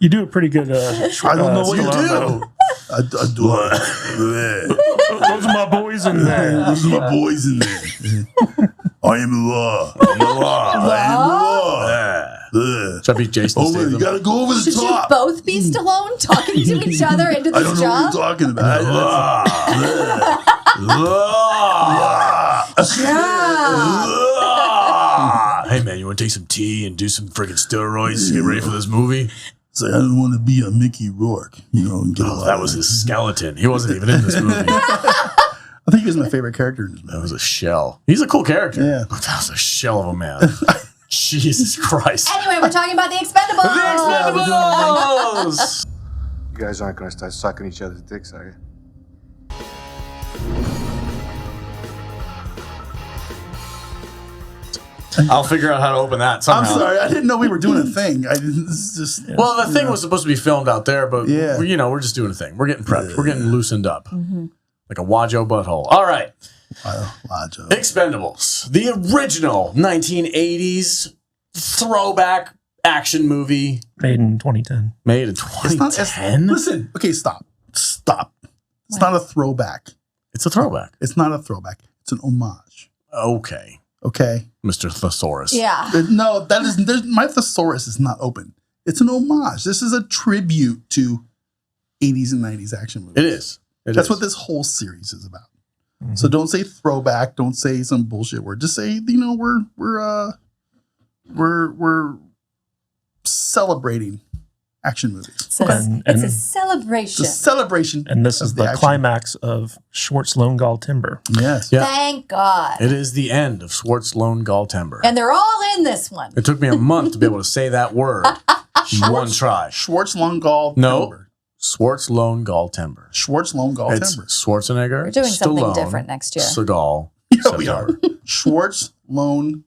You do a pretty good. I don't know what you do. I do. Those are my boys in there. Those are my boys in there. I am the law. I'm the law. I am the law. Should I be Jason Statham? You gotta go over the Should top. you both be Stallone talking to each other into this I don't know job? what you're talking about. Hey man, you want to take some tea and do some freaking steroids to get ready for this movie? It's like, I don't want to be a Mickey Rourke, and get that was his skeleton. He wasn't even in this movie. I think he was my favorite character in this movie. That was a shell. He's a cool character. Yeah. But that was a shell of a man. Jesus Christ. Anyway, we're talking about the Expendables. The Expendables! You guys aren't gonna start sucking each other's dicks, are you? I'll figure out how to open that somehow. I'm sorry, I didn't know we were doing a thing. This is just. Well, the thing was supposed to be filmed out there, but Yeah. we're just doing a thing. We're getting prepped. We're getting loosened up. Like a Wajo butthole. All right. Wajo. Expendables. The original 1980s throwback action movie. Made in 2010. Made in It's 2010? listen, okay, stop. It's not a throwback. It's a throwback. It's not a throwback. It's an homage. Okay. Okay. Mr. Thesaurus. Yeah. No, my thesaurus is not open. It's an homage. This is a tribute to 80s and 90s action movies. It is. That's what this whole series is about. So don't say throwback. Don't say some bullshit word. Just say, we're celebrating action movies. It's a celebration. It's a celebration. And this is the action. climax of Schwartz Lone Gall Timber. Yes. Yeah. Thank God. It is the end of Schwartz Lone Gall Timber. And they're all in this one. It took me a month to be able to say that word. One try. Schwartz Lone Gall No. Timber. Schwartz Lone Gall Timber. Schwartz Lone Gall It's Timber. Schwarzenegger. We're doing something Stallone, different next year. Seagal. Yeah, we are. Schwartz Lone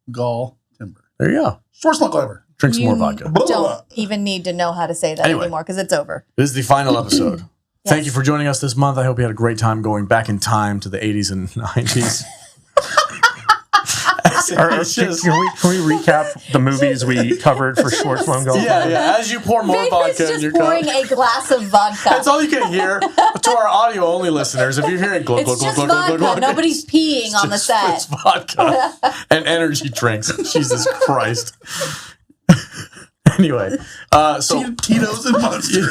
Gall Timber. There you go. Schwartz Lone Gall Timber. Drink some more vodka. Don't even need to know how to say that Anyway. anymore because it's over. This is the final episode. Yes. Thank you for joining us this month. I hope you had a great time going back in time to the 80s and 90s. Can we recap the movies we covered for Schwartz Lone Gall? Yeah. As you pour more Vader's vodka in just your pouring cup. a glass of vodka. That's all you can hear to our audio only listeners. If you're hearing glug, It's glug, glug, just glug, glug, vodka. glug, glug, Nobody's peeing on the set. It's vodka and energy drinks. Jesus Christ. Anyway, so Tito's and Monster.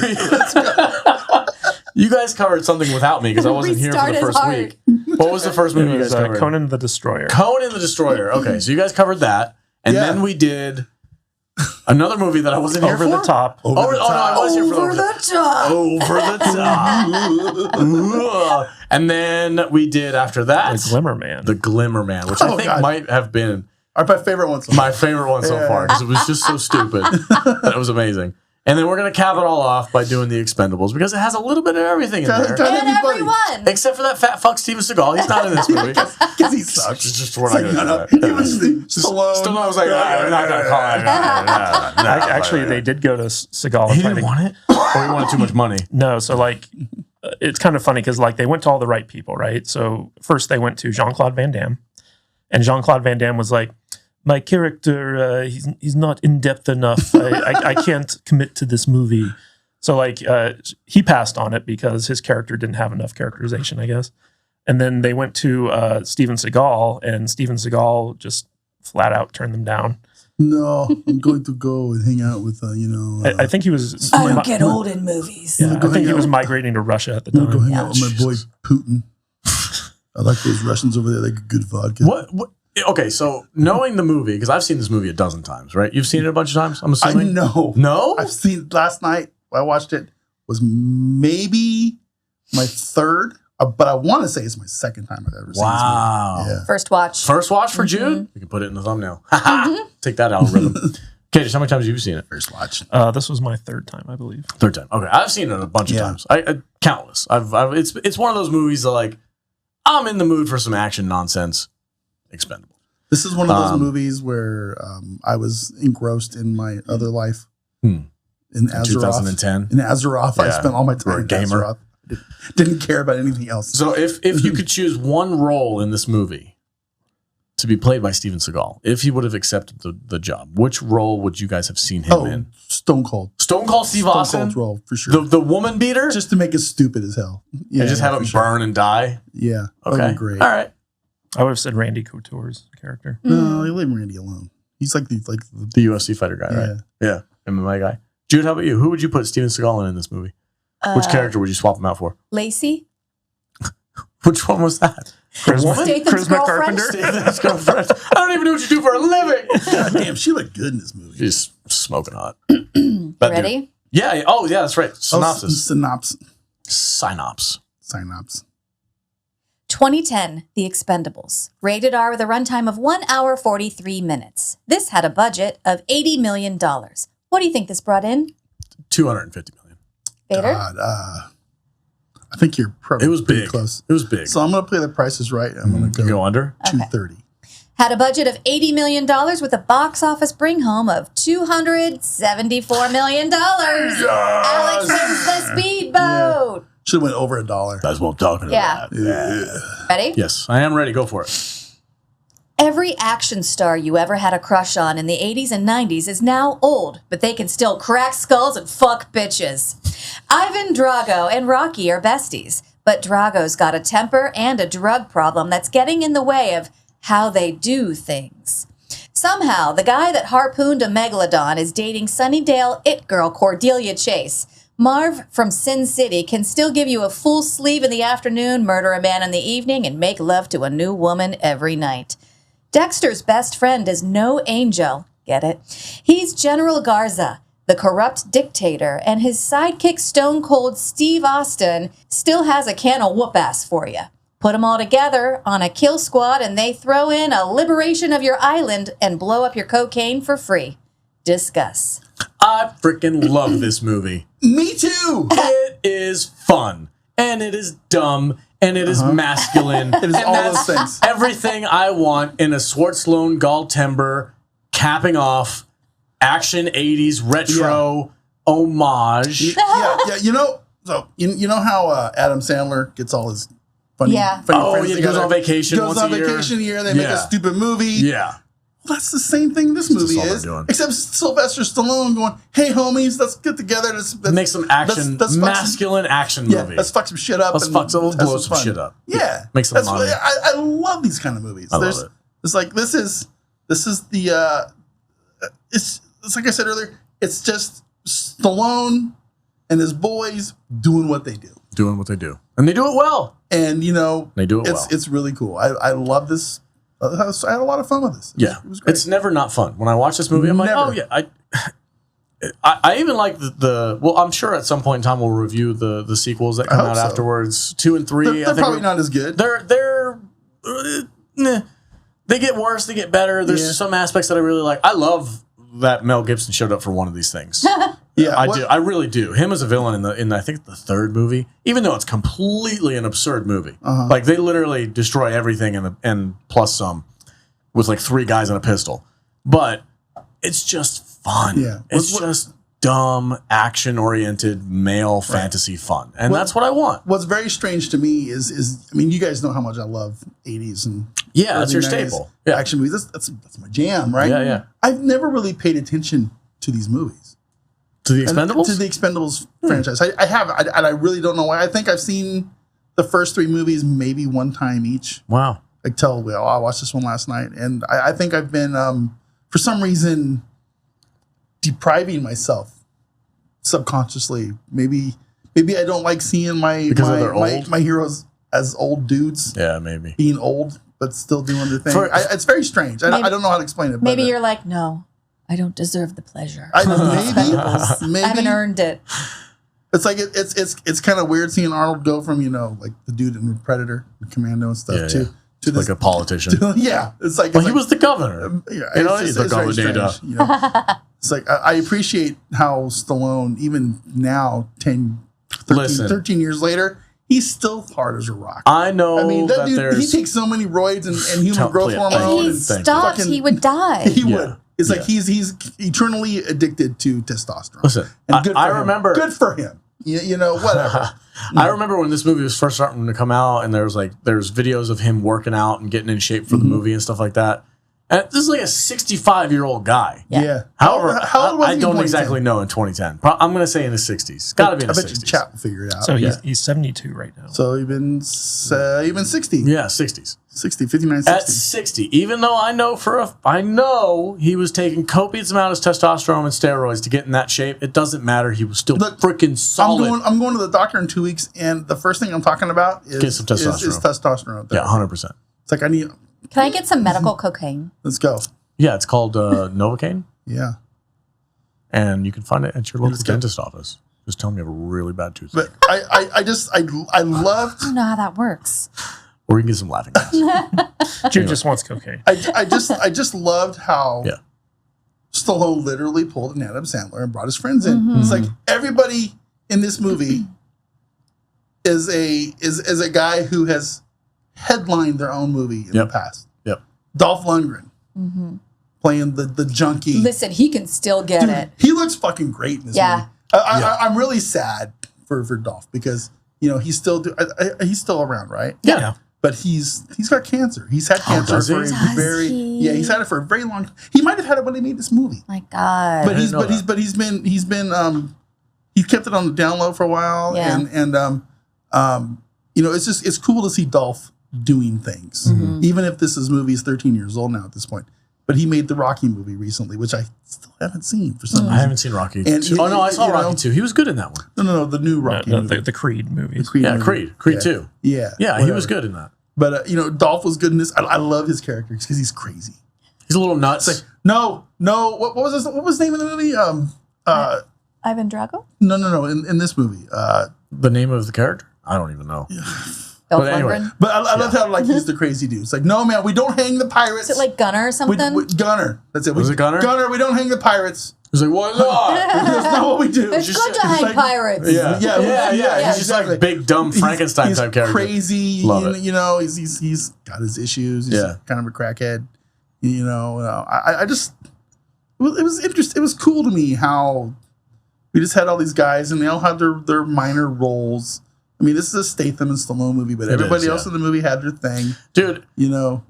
you guys covered something without me because I wasn't here for Restart the is first hard. week. What was the first movie It you was guys covered? Conan the Destroyer. Conan the Destroyer. Okay, so you guys covered that, and Yeah. then we did another movie that I wasn't here Over for. the Top. Oh, no, I was here for Over the top. Over the top. And then we did after that The Glimmer Man. The Glimmer Man, which I Oh, think God. might have been Are my favorite ones. my favorite one so far because it was just so stupid. That was amazing. And then we're going to cap it all off by doing the Expendables because it has a little bit of everything in there. And everyone. Except for that fat fuck Steven Seagal. He's not in this movie. Because he sucks. It's just we're not going to do that. He was Stallone. Stallone was like, I'm not going to call it. Actually, they did go to Seagal. He didn't want it? Or he wanted too much money? No, so it's kind of funny because they went to all the right people, right? So first they went to Jean-Claude Van Damme, and Jean-Claude Van Damme was like, my character, he's not in depth enough. I can't commit to this movie. So he passed on it because his character didn't have enough characterization, I guess. And then they went to Steven Seagal, and Steven Seagal just flat out turned them down. No, I'm going to go and hang out with, I think he was. I don't get old in movies. Yeah, I think he was migrating to Russia at the I'm going to go time. hang out with my boy Putin. I like those Russians over there. They get good vodka. What? Okay, so knowing the movie, because I've seen this movie a dozen times, right? You've seen it a bunch of times, I'm I assuming? know. No? I've seen last night. I watched it. Was maybe my third, but I want to say it's my second time I've ever seen Wow. this movie. Yeah. First watch. First watch for June? You can put it in the thumbnail. Take that algorithm. Okay, how many times have you seen it? First watch. This was my third time, I believe. Third time. Okay, I've seen it a bunch of times. I countless. It's one of those movies that I'm in the mood for some action nonsense. Expendables. This is one of those movies where I was engrossed in my other life. In Azeroth. 2010. In Azeroth, I spent all my You're time a in gamer. Azeroth. Didn't care about anything else. So if you could choose one role in this movie to be played by Steven Seagal, if he would have accepted the job, which role would you guys have seen him in? Stone Cold. Stone Cold Steve Austin? Cold's role, for sure. The woman beater? Just to make it stupid as hell. Yeah, And just have him for sure. burn and die? Yeah. Okay. That'd be great. All right. I would have said Randy Couture's character. No, you leave Randy alone. He's like the The UFC fighter guy, right? Yeah. MMA guy. Jude, how about you? Who would you put Steven Seagal in this movie? Which character would you swap him out for? Lacey? Which one was that? Charisma, Statham's Charisma girlfriend? Carpenter. Statham's girlfriend. I don't even know what you do for a living. God damn, she looked good in this movie. She's smoking hot. That dude. Ready? Yeah. Oh, yeah, that's right. Synopsis. Synops. 2010, The Expendables. Rated R with a runtime of 1 hour 43 minutes. This had a budget of $80 million. What do you think this brought in? $250 million. Vader? God, I think you're probably It was pretty big. close. It was big. So I'm going to play The Price is Right. I'm going to Go under? 230. Had a budget of $80 million with a box office bring home of $274 million. Alex wins the speedboat. Should have went over $1. That's what I'm talking Yeah. about. Ready? Yes, I am ready. Go for it. Every action star you ever had a crush on in the 80s and 90s is now old, but they can still crack skulls and fuck bitches. Ivan Drago and Rocky are besties, but Drago's got a temper and a drug problem that's getting in the way of how they do things. Somehow, the guy that harpooned a megalodon is dating Sunnydale it girl Cordelia Chase. Marv from Sin City can still give you a full sleeve in the afternoon, murder a man in the evening, and make love to a new woman every night. Dexter's best friend is no angel. Get it? He's General Garza, the corrupt dictator, and his sidekick Stone Cold Steve Austin still has a can of whoop-ass for you. Put them all together on a kill squad and they throw in a liberation of your island and blow up your cocaine for free. Discuss. I freaking love this movie. Me too. It is fun, and it is dumb, and it is masculine. It is and all that's those things. Everything I want in a Schwarzenegger Gall-Timber capping off action 80s retro homage. Yeah. You know, so you know how Adam Sandler gets all his funny Oh, friends yeah, he goes together? on vacation Goes once on a year. vacation a year. They make a stupid movie. Yeah. Well, that's the same thing this movie all they're is, doing. except Sylvester Stallone going, "Hey homies, let's get together. Let's Make some action, let's fuck masculine action Yeah, movie. let's fuck some shit up. Let's and fuck some, have blow some fun. shit up. Yeah, Make some that's money. I love these kind of movies. I love it. It's like this is the it's like I said earlier. It's just Stallone and his boys doing what they do. Doing what they do. And they do it well. And you know, They do it it's well. it's really cool. I love this. I had a lot of fun with this. It was great. It's never not fun. When I watch this movie, I'm like, Never. oh yeah. I even like the well, I'm sure at some point in time we'll review the sequels that come hope out so. afterwards. 2 and 3. They're probably not as good. They're they get worse, they get better. There's some aspects that I really like. I love that Mel Gibson showed up for one of these things. Yeah, I do. I really do. Him as a villain in I think the third movie, even though it's completely an absurd movie. Like they literally destroy everything and plus some with like 3 guys and a pistol. But it's just fun. Yeah. It's just dumb, action-oriented male fantasy fun. And that's what I want. What's very strange to me is I mean, you guys know how much I love 80s and Yeah, that's early your 90s staple. Yeah. action movies. That's my jam, right? Yeah. I've never really paid attention to these movies. To the Expendables? To the Expendables franchise. I have, and I really don't know why. I think I've seen the first 3 movies maybe one time each. Wow. Like I watched this one last night, and I think I've been for some reason depriving myself subconsciously. Maybe I don't like seeing my heroes as old dudes. Yeah, maybe. Being old but still doing their thing. It's very strange. I don't know how to explain it. Maybe but, you're like, no, I don't deserve the pleasure. maybe I haven't earned it. It's like it's kind of weird seeing Arnold go from like the dude in Predator, and Commando and stuff to this, like a politician. It's like Well, he was the governor. He's the governor. It's like I appreciate how Stallone, even now, 13 years later, he's still hard as a rock. I know. I mean, that dude, there's he takes so many roids and human growth hormone. If he stopped, he would die. He would. It's like he's eternally addicted to testosterone. Listen, and good for I him. remember. Good for him. You know, whatever. I remember when this movie was first starting to come out, and there's videos of him working out and getting in shape for the movie and stuff like that. And this is like a 65-year-old guy. Yeah. However, how old was I he in don't 2010? exactly know in 2010. I'm going to say in his 60s. Got to be in his 60s. I bet you chat will figure it out. So he's 72 right now. So even 60. Yeah, 60s. 60, 59, 60. At 60, even though I know he was taking copious amounts of testosterone and steroids to get in that shape, it doesn't matter. He was still freaking solid. I'm going to the doctor in 2 weeks, and the first thing I'm talking about is Get some testosterone. Is testosterone. Yeah, 100%. It's like Can I get some medical cocaine? Let's go. Yeah, it's called Novocaine, Yeah. and you can find it at your local Let's go. dentist office. Just tell them you have a really bad tooth. But I loved. I don't know how that works. Or you can get some laughing gas. Jude just wants cocaine. I just loved how Yeah. Stallone literally pulled an Adam Sandler and brought his friends in. It's like everybody in this movie is a guy who has headlined their own movie in the past. Yep. Dolph Lundgren playing the junkie. Listen, he can still get Dude, it. he looks fucking great in this movie. I'm really sad for Dolph because he's still around, right? Yeah. But he's got cancer. He's had cancer does he? for a Does very he? he's had it for a very long. He might have had it when he made this movie. My God. But he's kept it on the down low for a while. Yeah. And it's cool to see Dolph doing things, even if this movie is 13 years old now at this point. But he made the Rocky movie recently, which I still haven't seen for some reason. I haven't seen Rocky. And I saw Rocky 2. He was good in that one. No, the new Rocky movie. The Creed movies. Yeah, movie. Creed 2. Yeah. Yeah, he was whatever. good in that. But Dolph was good in this. I love his character because he's crazy. He's a little nuts. It's like no. What was this? What was the name of the movie? Ivan Drago? No. In this movie, the name of the character? I don't even know. Dolph anyway. Lundgren? but I love how he's the crazy dude. It's like, no man, we don't hang the pirates. Is it like Gunner or something? Gunner. That's it. Was it Gunner? Gunner. We don't hang the pirates. He's like, why not? That's not what we do. it's just- good to hang like- pirates. Yeah. He's just like big, dumb Frankenstein he's type character. Crazy. Love it. He's got his issues. He's kind of a crackhead. I just it was interesting. It was cool to me how we just had all these guys and they all had their minor roles. I mean, this is a Statham and Stallone movie, but everybody else in the movie had their thing. Dude, we're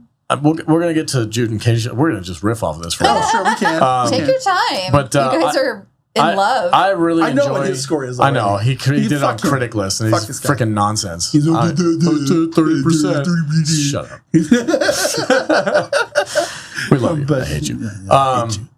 going to get to Jude and Katie. We're going to just riff off of this for a Oh, minute. sure, we can. Take your time. But, you guys are in love. I really I know enjoy, what his score is I know. already. He did it on fucking- Critic List, and fuck he's this guy. freaking nonsense. He's 30%. Shut up. We love you. I hate you. I hate you.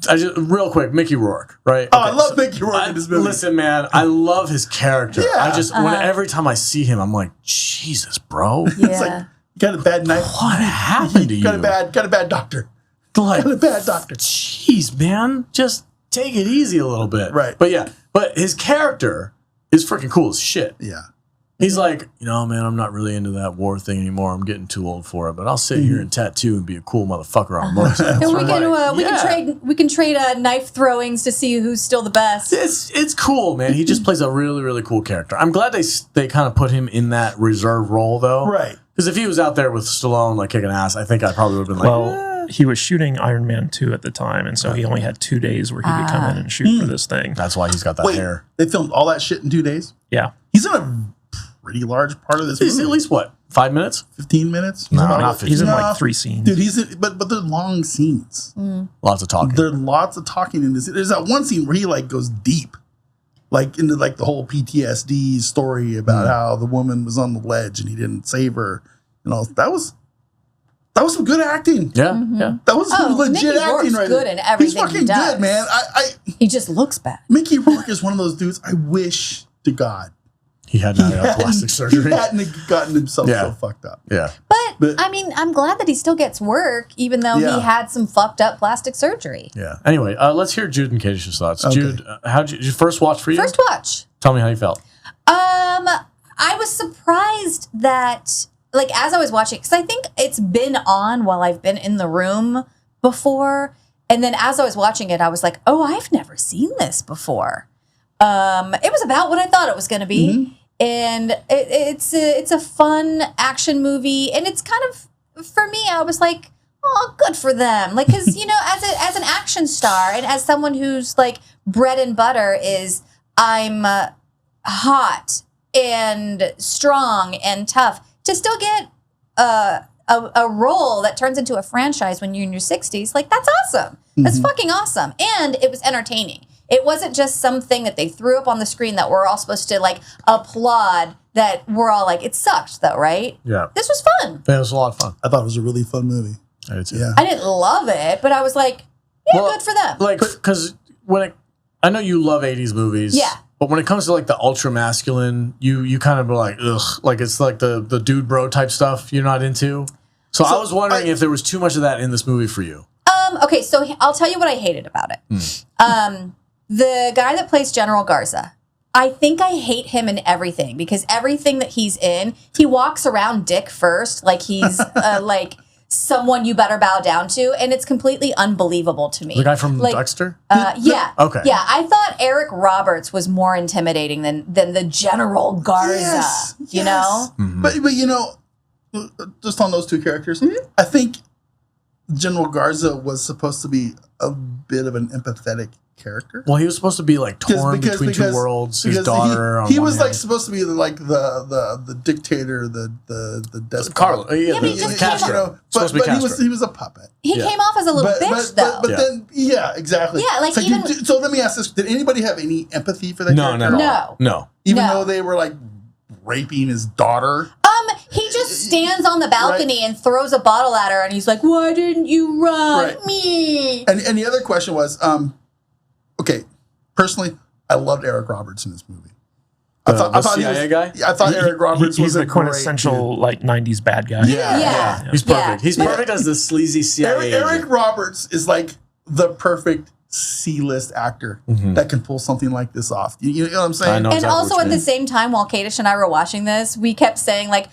I just real quick, Mickey Rourke, right? Oh, I love Mickey Rourke in this movie. Listen, man, I love his character. Yeah. I just every time I see him, I'm like, Jesus, bro, It's like you got a bad night. what happened to you? Got a bad doctor. Like, Got a bad doctor. jeez, man, just take it easy a little bit. Right. But his character is freaking cool as shit. Yeah. He's like, man, I'm not really into that war thing anymore. I'm getting too old for it. But I'll sit here and tattoo and be a cool motherfucker on a motorcycle. And we can trade knife throwings to see who's still the best. It's cool, man. He just plays a really, really cool character. I'm glad they kind of put him in that reserve role, though. Right. Because if he was out there with Stallone, like kicking ass, I think I probably would have been like, Well, he was shooting Iron Man 2 at the time, and so he only had 2 days where he could come in and shoot for this thing. that's why he's got that Wait, hair. they filmed all that shit in 2 days? Yeah. He's in a pretty large part of this He's movie. at least, what, 5 minutes? 15 minutes? No, Like, not 15. he's in No. like 3 scenes. Dude, but they're long scenes. Lots of talking. There are lots of talking in this. There's that one scene where he goes deep, into the whole PTSD story about how the woman was on the ledge and he didn't save her. That was some good acting. Yeah, yeah. That was some legit Mickey acting Rourke's right good there. in everything He's he fucking does. good, man. He just looks bad. Mickey Rourke is one of those dudes. I wish to God He had plastic surgery. He hadn't gotten himself Yeah. so fucked up. Yeah. But I mean, I'm glad that he still gets work, even though Yeah. he had some fucked up plastic surgery. Yeah. Anyway, let's hear Jude and Katie's thoughts. Okay. Jude, did you first watch for you? First watch. Tell me how you felt. I was surprised that, as I was watching, because I think it's been on while I've been in the room before. And then as I was watching it, I was like, oh, I've never seen this before. It was about what I thought it was going to be. Mm-hmm. And it's a fun action movie. And it's kind of, for me, I was like, oh, good for them. Because, as an action star and as someone who's bread and butter is I'm hot and strong and tough to still get a role that turns into a franchise when you're in your 60s, like, that's awesome. That's fucking awesome. And it was entertaining. It wasn't just something that they threw up on the screen that we're all supposed to, like, applaud, that we're all like, it sucked, though, right? Yeah. This was fun. Yeah, it was a lot of fun. I thought it was a really fun movie. I did too. Yeah. I didn't love it, but I was like, yeah, good for them. Like, because I know you love 80s movies. Yeah. But when it comes to like the ultra masculine, you kind of are like, ugh, like it's like the dude bro type stuff you're not into. So I was wondering if there was too much of that in this movie for you. Okay, so I'll tell you what I hated about it. The guy that plays General Garza, I think I hate him in everything, because everything that he's in, he walks around dick first, like he's like someone you better bow down to, and it's completely unbelievable to me. The guy from Dexter? Yeah. Okay. Yeah, I thought Eric Roberts was more intimidating than the General Garza. Yes, you know? But you know, just on those two characters, I think General Garza was supposed to be a bit of an empathetic character. Well, he was supposed to be like torn between two worlds. His daughter. He was like supposed to be like the dictator, the despot. Carlo. Yeah, but he just Castro. But he was a puppet. He came off as a little bitch, though. But then, yeah, exactly. Yeah, like so even... so let me ask this. Did anybody have any empathy for that character? No. Even though they were like raping his daughter? He just stands on the balcony and throws a bottle at her, and he's like, "Why didn't you run me?" And the other question was, okay, personally, I loved Eric Roberts in this movie. I thought CIA guy? I thought Eric Roberts was a quintessential like 90s bad guy. Yeah. He's perfect. He's perfect as the sleazy CIA Eric Roberts is like the perfect C-list actor that can pull something like this off. You know what I'm saying? I know And exactly also what at you the mean. same time, while Kadish and I were watching this, we kept saying, like,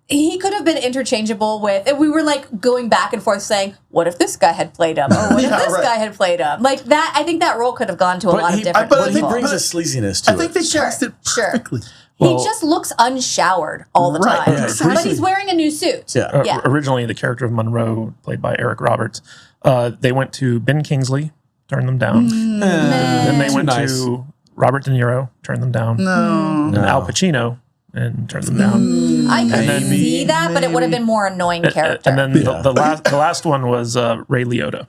he could have been interchangeable with, and we were like going back and forth saying, what if this guy had played him? Or what if this guy had played him? Like that, I think that role could have gone to a lot of different people. But he brings a sleaziness to it. I think they cast it perfectly. He just looks unshowered all the time. Yeah, but he's wearing a new suit. Yeah. Originally, the character of Monroe, played by Eric Roberts, they went to Ben Kingsley, turned them down. Then they went to Robert De Niro, turned them down. And Al Pacino, and turned them down. I could see that, but it would have been more annoying character. And then the last one was Ray Liotta.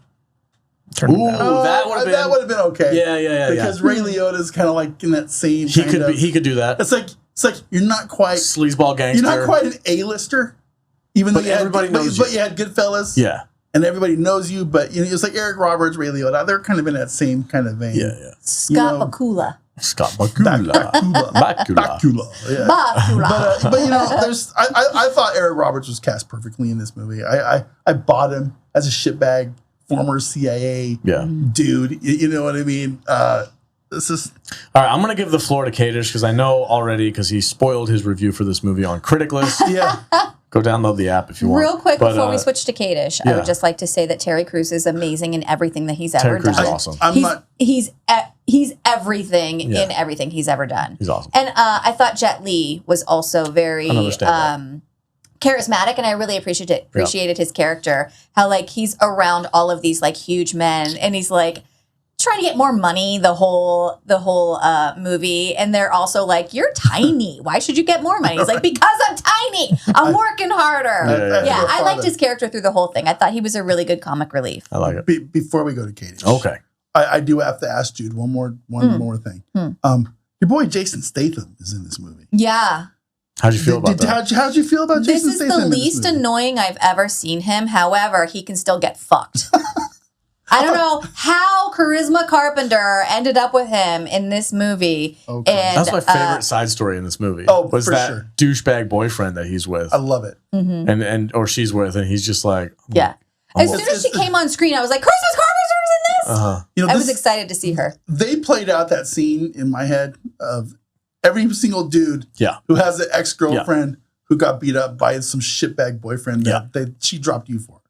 Turned them down. That would have been okay. Yeah. Because Ray Liotta's kind of like in that same. He could do that. It's like you're not quite sleazeball gangster. You're not quite an A-lister, even though everybody knows you. But you had Goodfellas. Yeah. And everybody knows you, but you know, it's like Eric Roberts, Ray Liotta. They're kind of in that same kind of vein. Yeah. Scott Bakula. Scott Bakula. Bakula. Yeah. Bakula. But you know, I thought Eric Roberts was cast perfectly in this movie. I bought him as a shitbag former CIA dude. You know what I mean? This is all right. I'm going to give the floor to Kadish because I know already because he spoiled his review for this movie on Critic List. Go download the app if you want. Real quick before we switch to Kadish, I would just like to say that Terry Crews is amazing in everything that he's ever done. Terry Crews is awesome. He's everything in everything he's ever done. He's awesome. And I thought Jet Li was also very charismatic, and I really appreciated his character. How like he's around all of these like huge men, and he's like trying to get more money the whole movie, and they're also like, you're tiny, why should you get more money? He's like, because I'm tiny, I'm working harder. I liked his character through the whole thing. I thought he was a really good comic relief. I like it. Before we go to Katie, okay, I do have to ask Jude one more thing. Your boy Jason Statham is in this movie. How'd you feel about that? How'd you feel about Jason Statham? This is the least annoying I've ever seen him. However, he can still get fucked. I don't know how Charisma Carpenter ended up with him in this movie. Okay. And, that's my favorite side story in this movie. Was that douchebag boyfriend that he's with? I love it. And or she's with, and he's just like, As soon as she came on screen, I was like, Charisma Carpenter's in this. You know, I was excited to see her. They played out that scene in my head of every single dude who has an ex-girlfriend who got beat up by some shitbag boyfriend that she dropped you for.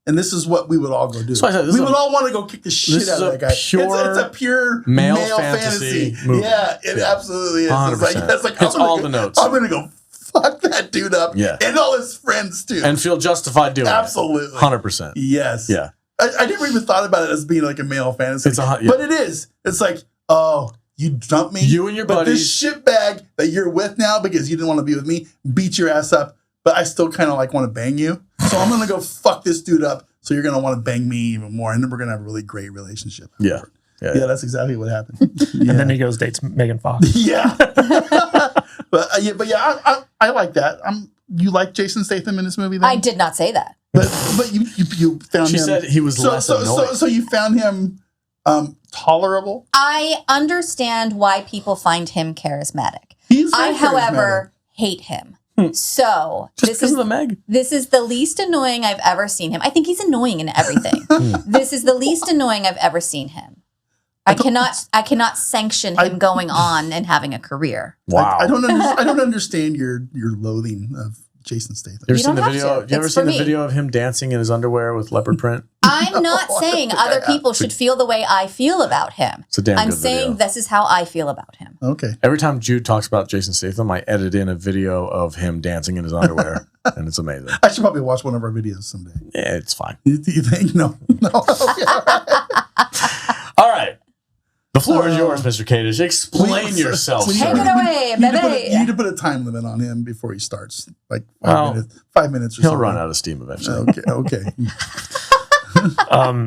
And this is what we would all go do. So we would all want to go kick the shit out of that guy. It's a pure male fantasy movie. Yeah, it absolutely is. 100%. It's like it's all the notes. I'm going to go fuck that dude up and all his friends too. And feel justified doing Absolutely. it. 100%. Yes. Yeah. I never even thought about it as being like a male fantasy. But it is. It's like, oh, You dumped me. You and your but buddies. this shitbag that you're with now because you didn't want to be with me beat your ass up. But I still kind of like want to bang you. So I'm going to go fuck this dude up. So you're going to want to bang me even more. And then we're going to have a really great relationship. Yeah. Yeah, that's exactly what happened. And then he goes dates Megan Fox. Yeah. but I like that. You like Jason Statham in this movie then? I did not say that. But you found him. She said he was less annoying. So you found him tolerable? I understand why people find him charismatic. He's I, very however, hate him. So Just because of the Meg. this is the least annoying I've ever seen him. I think he's annoying in everything. This is the least annoying I've ever seen him. I cannot sanction him going on and having a career. Wow. I don't understand your loathing of Jason Statham. You ever You seen don't the have video? to. You ever It's seen for the me. video of him dancing in his underwear with leopard print? I'm not saying other people should feel the way I feel about him. It's a damn I'm good saying video. this is how I feel about him. Okay. Every time Jude talks about Jason Statham, I edit in a video of him dancing in his underwear, and it's amazing. I should probably watch one of our videos someday. Yeah, it's fine. You think? No. Okay, all right. All right. The floor is yours, Mr. Kadish. Explain yourself, we- sir. Take it away, You need to baby. put a time limit on him before he starts. Like 5 Well, minutes. 5 minutes or He'll something. run out of steam eventually. Okay.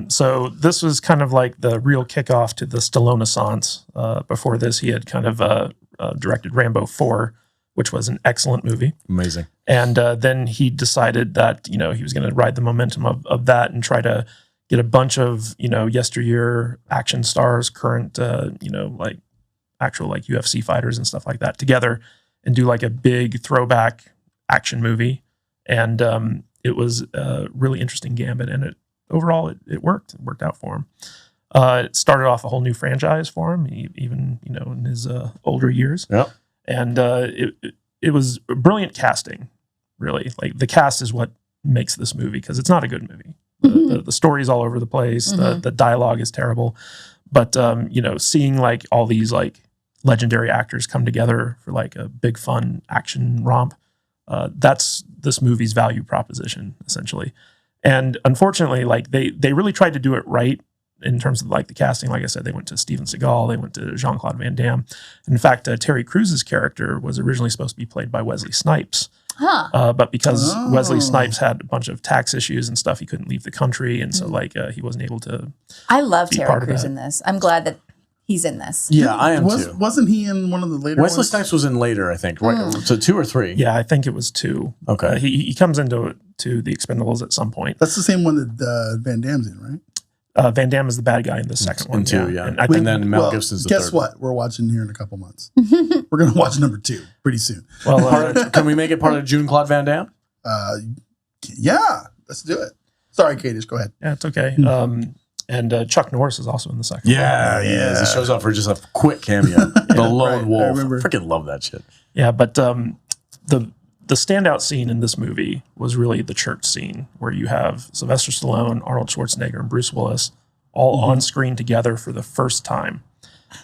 So this was kind of like the real kickoff to the Stallone-assance. Before this, he had kind of directed Rambo 4, which was an excellent movie. Amazing. And then he decided that, he was going to ride the momentum of that and try to get a bunch of, yesteryear action stars, current, like actual like UFC fighters and stuff like that together and do like a big throwback action movie. And it was a really interesting gambit. And overall, it worked. It worked out for him. It started off a whole new franchise for him, even, in his older years. Yep. And it was brilliant casting, really. Like the cast is what makes this movie because it's not a good movie. The story's all over the place. The dialogue is terrible. But, seeing like all these like legendary actors come together for like a big fun action romp, that's this movie's value proposition, essentially. And unfortunately, like they really tried to do it right in terms of like the casting. Like I said, they went to Steven Seagal, they went to Jean-Claude Van Damme. In fact, Terry Crews's character was originally supposed to be played by Wesley Snipes. But because Wesley Snipes had a bunch of tax issues and stuff, he couldn't leave the country. And so like he wasn't able to. I love Be Terry part of Crews that. in this. I'm glad that he's in this. Yeah, I am too. Wasn't he in one of the later Wesley ones? Snipes was in later, I think. Right? So 2 or 3. Yeah, I think it was 2. Okay. He comes into the Expendables at some point. That's the same one that Van Damme's in, right? Van Damme is the bad guy in the second one. In 2, yeah. And I think, And then Mel Gibson's the guess third. what? We're watching here in a couple months. We're going to watch number 2 pretty soon. well, Part of- can we make it part of Jean-Claude Van Damme? Yeah, let's do it. Sorry, Kadish, go ahead. yeah, it's okay. And Chuck Norris is also in the second one. Yeah, he is. He shows up for just a quick cameo. The lone right, wolf. I I remember. freaking love that shit. Yeah, but the standout scene in this movie was really the church scene where you have Sylvester Stallone, Arnold Schwarzenegger, and Bruce Willis all on screen together for the first time.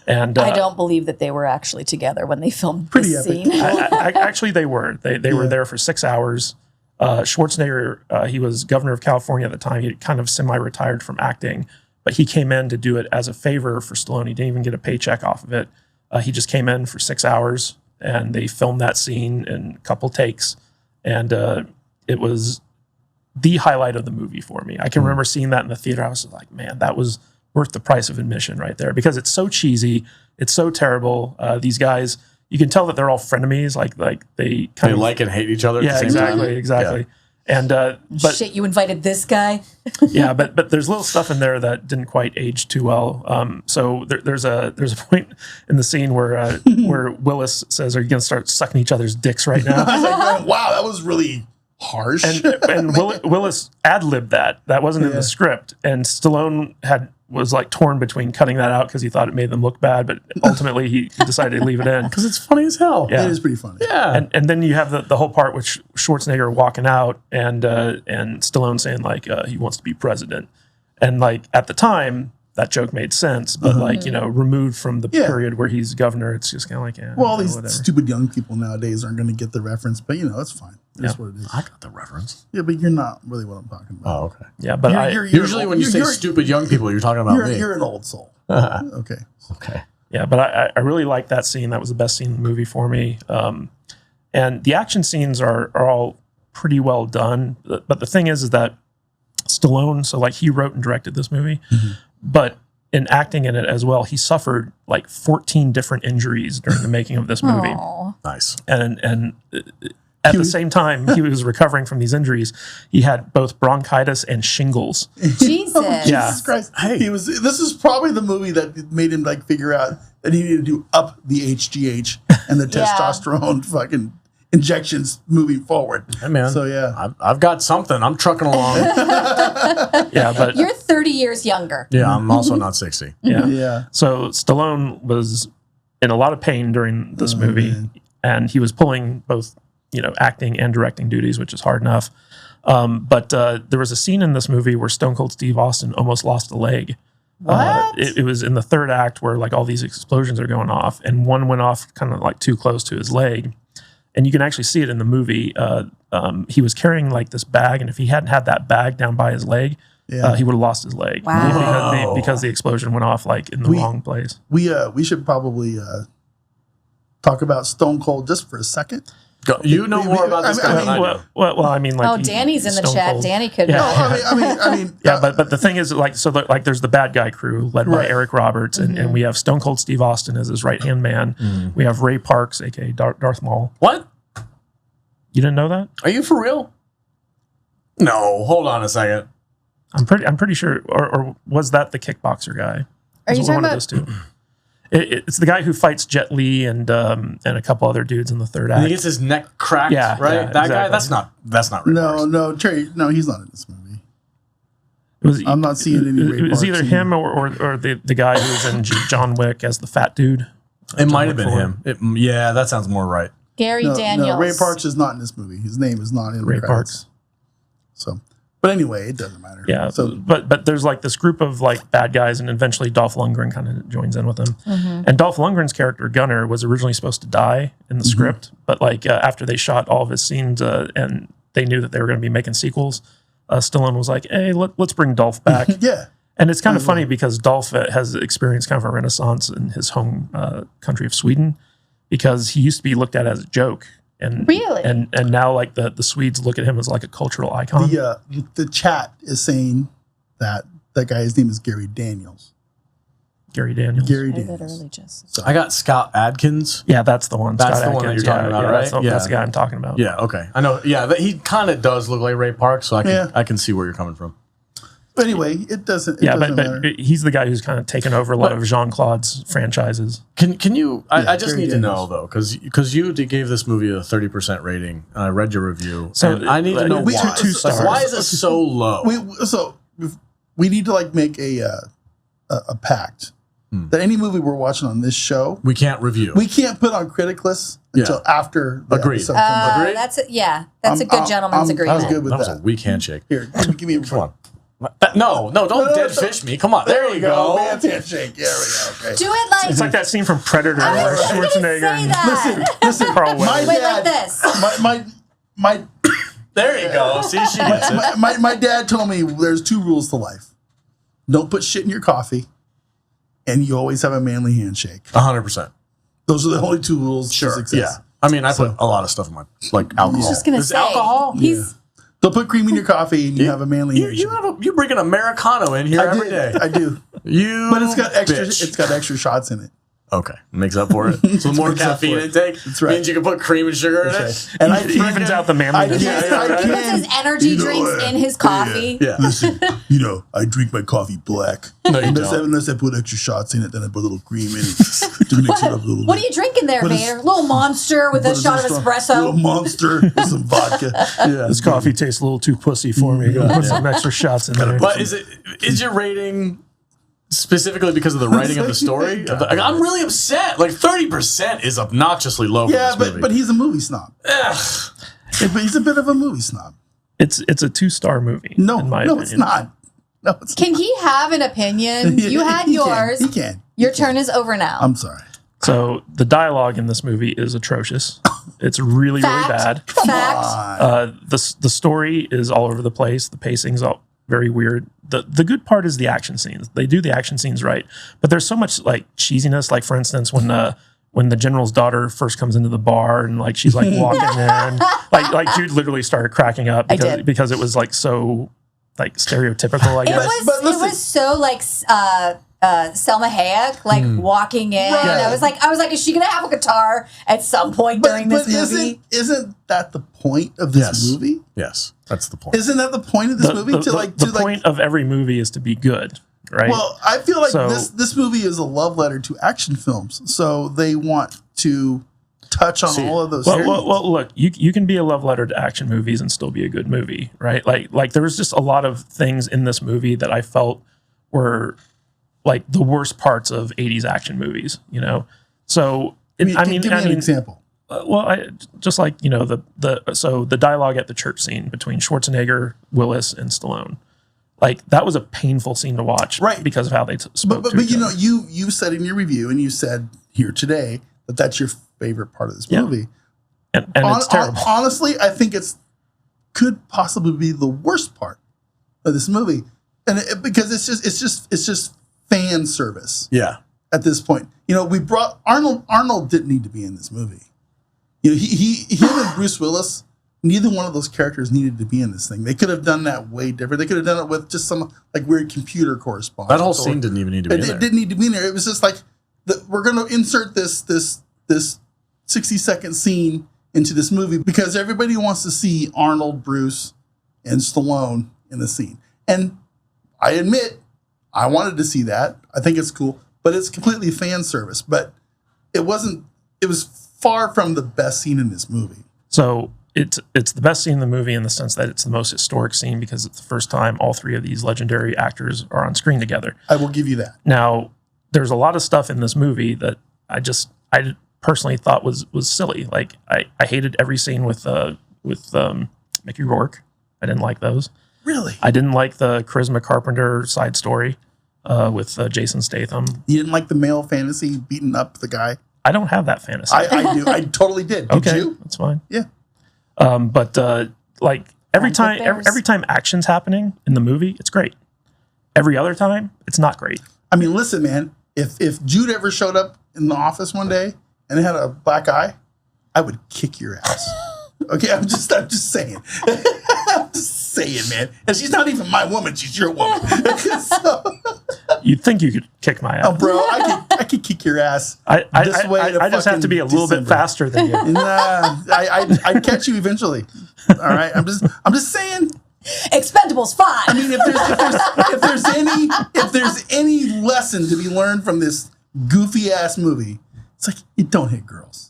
And I don't believe that they were actually together when they filmed Pretty this epic. scene. actually, they were. They were there for 6 hours. Schwarzenegger, he was governor of California at the time. He kind of semi-retired from acting, but he came in to do it as a favor for Stallone. He didn't even get a paycheck off of it. He just came in for 6 hours, and they filmed that scene in a couple takes. And it was the highlight of the movie for me. I can remember seeing that in the theater. I was like, man, that was worth the price of admission right there because it's so cheesy. It's so terrible. These guys, you can tell that they're all frenemies. Like they kind They of like and hate each other at yeah, the same time. exactly. And but Shit, you invited this guy? yeah, but there's little stuff in there that didn't quite age too well. So there's a point in the scene where Willis says, "Are you going to start sucking each other's dicks right now?" I was like, wow, that was really harsh. and Willis ad-libbed that. That wasn't in the script. And Stallone was like torn between cutting that out because he thought it made them look bad, but ultimately he decided to leave it in. Because it's funny as hell. Yeah. It is pretty funny. Yeah. And then you have the whole part with Schwarzenegger walking out and Stallone saying like he wants to be president. And like at the time that joke made sense, but like, removed from the period where he's governor, it's just kind of like, yeah. Well, these whatever. stupid young people nowadays aren't going to get the reference, but it's fine. That's what it is. I got the reference. Yeah, but you're not really what I'm talking about. Oh, okay. Yeah, but You're Usually when you say you're- stupid young people, you're talking about me. You're an old soul. Okay. Okay. Yeah, but I really like that scene. That was the best scene in the movie for me. And the action scenes are all pretty well done. But the thing is that Stallone, so like he wrote and directed this movie, but in acting in it as well, he suffered like 14 different injuries during the making of this movie. Aw. Nice. And at the same time he was recovering from these injuries, he had both bronchitis and shingles. Jesus. Yeah. Jesus Christ. Hey. This is probably the movie that made him like figure out that he needed to do up the HGH and the Yeah. testosterone fucking injections moving forward. Hey, man. So yeah. I've got something. I'm trucking along. Yeah, but You're 30 years younger. Yeah, I'm also not 60. yeah. Yeah. So Stallone was in a lot of pain during this movie, and he was pulling both, acting and directing duties, which is hard enough. But there was a scene in this movie where Stone Cold Steve Austin almost lost a leg. What? It was in the third act where like all these explosions are going off, and one went off kind of like too close to his leg, and you can actually see it in the movie. He was carrying like this bag, and if he hadn't had that bag down by his leg, he would have lost his leg. Wow. Because the explosion went off like in the wrong place. We should probably talk about Stone Cold just for a second. You know more about this guy than I do. Well, I mean, like, Oh, Danny's in the Stone chat. Cold. Danny could. Yeah. No, I mean, Yeah, but the thing is, like, so like, there's the bad guy crew led by Right. Eric Roberts, and we have Stone Cold Steve Austin as his right hand man. We have Ray Parks, aka Darth Maul. What? You didn't know that? Are you for real? No, hold on a second. I'm pretty sure, or was that the kickboxer guy? Are you Was it talking one of about? those two? It's the guy who fights Jet Li and a couple other dudes in the third And he act. gets his neck cracked, Yeah, right? yeah, That guy? exactly. That's not Ray Parks. no, Terry, no, he's not in this movie. It was, I'm not seeing any Ray It was Parks either in him or the guy who was in John Wick as the fat dude. It might have Wick been four. him. Yeah, that sounds more right. Gary No, Daniels. no, Ray Parks is not in this movie. His name is not in Ray the credits. Parks. So, but anyway, it doesn't matter. Yeah, So but there's like this group of like bad guys, and eventually Dolph Lundgren kind of joins in with them. And Dolph Lundgren's character Gunner was originally supposed to die in the script, but like after they shot all of his scenes and they knew that they were going to be making sequels, Stallone was like, "Hey, let's bring Dolph back." yeah, And it's kind of funny because Dolph has experienced kind of a renaissance in his home country of Sweden, because he used to be looked at as a joke. And Really? and now like the Swedes look at him as like a cultural icon. the chat is saying that that guy's name is Gary Daniels. Gary Daniels. Gary I Daniels. literally just. I got Scott Adkins. Yeah, that's the one. That's Scott the one that Adkins. you're talking about, right? That's the guy I'm talking about. Yeah, okay. I know. Yeah, he kind of does look like Ray Parks, so Yeah. I can see where you're coming from. But anyway, it doesn't. Yeah, doesn't but matter. he's the guy who's kind of taken over a lot But- of Jean-Claude's franchises. Can you? I just Gary need to know Daniels. though, because you gave this movie a 30% rating. And I read your review, So, and I need to know we- why. two stars. Like, why is it so low? We need to like make a pact that any movie we're watching on this show, We can't review. we can't put on critic lists until after the Agreed. episode comes out. Agreed? That's a good I'm- gentleman's I'm agreement. good with that was a that. weak handshake. Here, give me a Come on. No, don't no, dead no. fish me. Come on. There you go. Man's handshake. There we go. Okay. Do it like. It's like that scene from Predator I where was just gonna Schwarzenegger say and that. Listen, Carl my Weathers. Wait, dad, like this. my There you go. See, she gets it. my dad told me there's two rules to life. Don't put shit in your coffee, and you always have a manly handshake. 100%. Those are the only two rules to success. Yeah. I mean, I put a lot of stuff in my alcohol. I was just gonna Is say. alcohol? He's. Don't put cream in your coffee, and you have a manly handshake. You bring an Americano in here every day. I do. You, But it's got extra. bitch. It's got extra shots in it. Okay, makes up for it. So the more Makes up caffeine for it. intake That's right. means you can put cream and sugar in it. That's right. And I It evens out the I manliness. can't. Yeah, I right. He puts can't. his energy drinks in his coffee. Yeah. Listen, I drink my coffee black. No, you unless, don't. unless I put extra shots in it, then I put a little cream in it to mix it up a little What are bit. you drinking there, What is- Vader? Little monster with a shot of Little espresso. monster with some vodka. Yeah. This coffee tastes a little too pussy for me. Gotta put some extra shots in there. But is your rating specifically because of the writing of the story? I'm really upset. Like 30% is obnoxiously low for Yeah, this movie. but he's a movie snob. Ugh. Yeah, but he's a bit of a movie snob. It's a 2-star movie. No, in my no, opinion. it's not. No, it's Can he have an opinion? not. You had He can. yours. He can. Your turn is over now. I'm sorry. So the dialogue in this movie is atrocious. It's really, really bad. Fact. The story is all over the place. The pacing's all very weird. The good part is the action scenes. They do the action scenes right, but there's so much like cheesiness. Like for instance, when the general's daughter first comes into the bar and like she's like walking in, like Jude literally started cracking up because it was like so like stereotypical. I guess it was so like Selma Hayek like walking in. Right. I was like, is she gonna have a guitar at some point during this movie? Isn't that the point of this movie? Yes, that's the point. Isn't that the point of this movie? The point of every movie is to be good, right? Well, I feel like this movie is a love letter to action films, so they want to touch on all of those. Well, look, you can be a love letter to action movies and still be a good movie, right? Like there was just a lot of things in this movie that I felt were like the worst parts of 80s action movies, you know? So, give me an example. Just like, you know, the dialogue at the church scene between Schwarzenegger, Willis, and Stallone. Like, that was a painful scene to watch, right? Because of how they spoke to each other. But you said in your review, and you said here today, that that's your favorite part of this movie. And it's terrible. Honestly, I think could possibly be the worst part of this movie. And because it's just fan service. Yeah. At this point, you know, we brought Arnold. Arnold didn't need to be in this movie. You know, him and Bruce Willis. Neither one of those characters needed to be in this thing. They could have done that way different. They could have done it with just some like weird computer correspondence. That whole scene didn't even need to be in there. It didn't need to be in there. It was just like we're going to insert this 60-second scene into this movie because everybody wants to see Arnold, Bruce, and Stallone in the scene. And I admit, I wanted to see that. I think it's cool, but it's completely fan service. But it wasn't. It was far from the best scene in this movie. So it's the best scene in the movie in the sense that it's the most historic scene because it's the first time all three of these legendary actors are on screen together. I will give you that. Now, there's a lot of stuff in this movie that I personally thought was silly. Like I hated every scene with Mickey Rourke. I didn't like those. Really? I didn't like the Charisma Carpenter side story with Jason Statham. You didn't like the male fantasy beating up the guy? I don't have that fantasy. I do. I totally did. Did you? That's fine. Yeah. But like every time action's happening in the movie, it's great. Every other time, it's not great. I mean, listen, man. If Jude ever showed up in the office one day and had a black eye, I would kick your ass. Okay, I'm just saying. I'm just saying, man. And she's not even my woman; she's your woman. So, you'd think you could kick my ass, oh, bro. I could kick your ass. I just have to be a little bit faster than you. Nah, I'd catch you eventually. All right, I'm just saying. Expendables 5. I mean, if there's any lesson to be learned from this goofy ass movie, it's like you don't hit girls.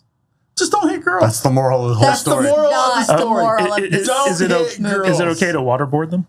Just don't hit girls. That's the moral of the whole story. That's the moral of the story. Is it okay to waterboard them?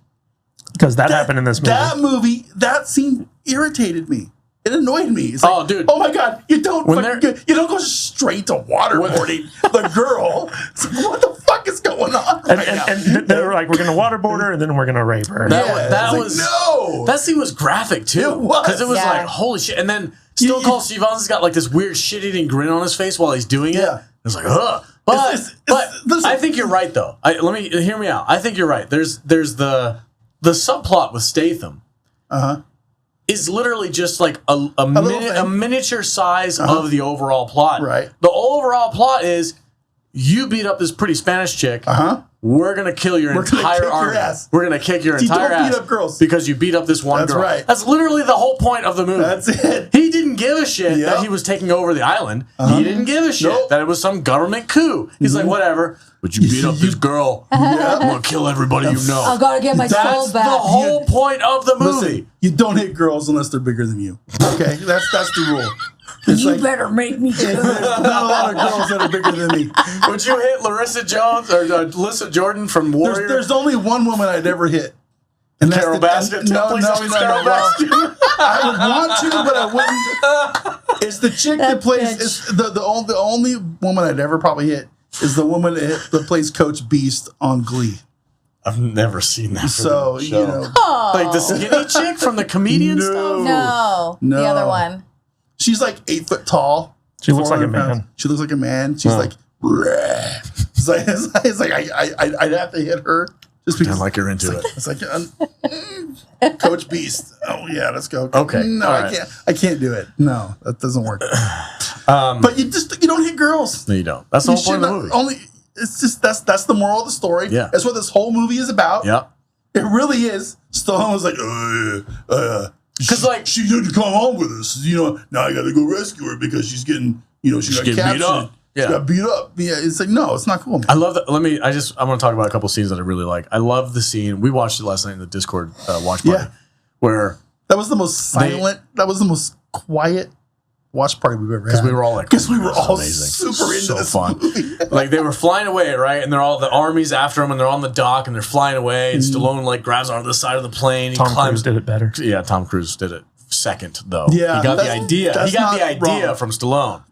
Because that happened in this movie. That scene irritated me. It annoyed me. It's like, dude! Oh my god! You don't go straight to waterboarding the girl. It's like, what the fuck is going on? And they were like, "We're going to waterboard her, and then we're going to rape her." That scene was graphic too. Because it was like, holy shit! And then Stone Cold Steve Austin's got like this weird shit-eating grin on his face while he's doing it. Yeah. It's like, ugh. But I think you're right though. Hear me out. I think you're right. There's the subplot with Statham. Is literally just like a miniature size of the overall plot. Right. The overall plot is you beat up this pretty Spanish chick. We're gonna kill your entire army. We're gonna kick your entire ass. Don't beat up girls because you beat up this one girl. That's right. That's literally the whole point of the movie. That's it. He didn't give a shit that he was taking over the island. He didn't give a shit that it was some government coup. He's like, whatever. But you beat up this girl. I'm gonna kill everybody you know. I gotta get my soul back. That's the whole point of the movie. Listen, you don't hit girls unless they're bigger than you. Okay, that's the rule. It's you better make me do it. There's not a lot of girls that are bigger than me. Would you hit Larissa Jones or Alyssa Jordan from Warrior? There's only one woman I'd ever hit. And Carol Baskin? No. I would want to, but I wouldn't. It's the chick that plays. It's the only woman I'd ever probably hit is the woman that plays Coach Beast on Glee. I've never seen that. So you know, like the skinny chick from the comedian stuff. No, the other one. She's like 8 foot tall. She looks like a man. Pounds. She looks like a man. She's like, it's like I'd have to hit her Just Pretend like you're into it. It's like Coach Beast. Oh yeah, let's go. Okay. No, All I right. can't. I can't do it. No, that doesn't work. But you don't hit girls. No, you don't. That's the You whole point of the shouldn't- movie. It's just that's the moral of the story. Yeah. That's what this whole movie is about. Yeah. It really is. Stallone was like, Because like she didn't come home with us. Now I got to go rescue her because she's getting, she got getting captured. beat up. Yeah. She got beat up. Yeah, it's like, no, it's not cool, man. I love that. I want to talk about a couple scenes that I really like. I love the scene. We watched it last night in the Discord watch party, Yeah. where That was the most silent. That was the most quiet watch party we've ever had. because we were all like, because we were "This is all amazing. super into So this fun." movie. Like they were flying away, right? And they're all the army's after them, and they're on the dock, and they're flying away. And Stallone like grabs onto the side of the plane. He Tom climbs. Cruise did it better. Yeah, Tom Cruise did it second though. Yeah, he got the that's- idea. that's He got the not idea wrong. from Stallone,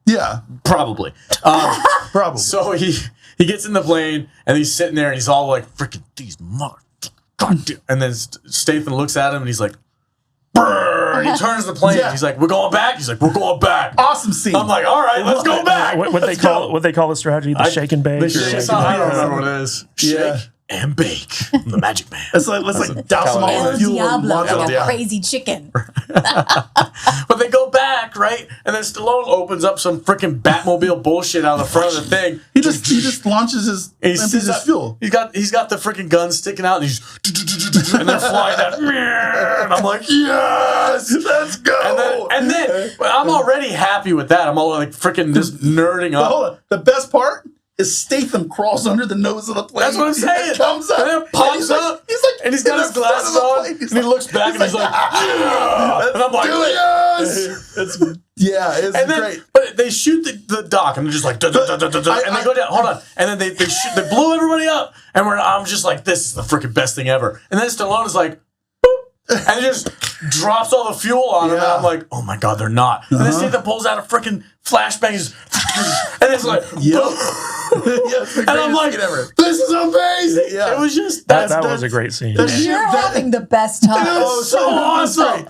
Yeah, probably. probably. So he gets in the plane and he's sitting there and he's all like, "Freaking these motherfuckers!" And then Statham looks at him and he's like, "Brrr!" And he turns the plane. Yeah. He's like, "We're going back." He's like, "We're going back." Awesome scene. I'm like, "All right, let's go back." What they call the strategy? The shake and bake. The or shake, something I like don't that? remember what it is. Shake Yeah. and bake. I'm the Magic Man. Let's douse them all El with fuel and Diablo, launch like them. a crazy chicken. But they go back, right? And then Stallone opens up some freaking Batmobile bullshit out of the front of the thing. He just launches his And he empties sits his up- fuel. He's got the freaking gun sticking out, and he's and they're flying down. And I'm like, yes, Let's go. and then I'm already happy with that. I'm all like freaking just nerding But hold up. on. The best part is Statham crawls under the nose of the plane. That's what I'm saying. And comes up. And then pops he's up. He's like, And he's got in his the front glasses of the on, plane. and he looks back and he's like, yeah. And I'm like, do it. yes. It's And then, great. but they shoot the dock, and they're just like, and they go down. Hold on, and then they blew everybody up, and I'm just like, this is the freaking best thing ever. And then Stallone is like, boop, and it just drops all the fuel on him, and I'm like, oh my god, they're not. And then Statham pulls out a freaking flashbang, and it's like, And I'm like, this is amazing. Yeah. It was just That was a great scene. You're having the best time. Oh, so awesome.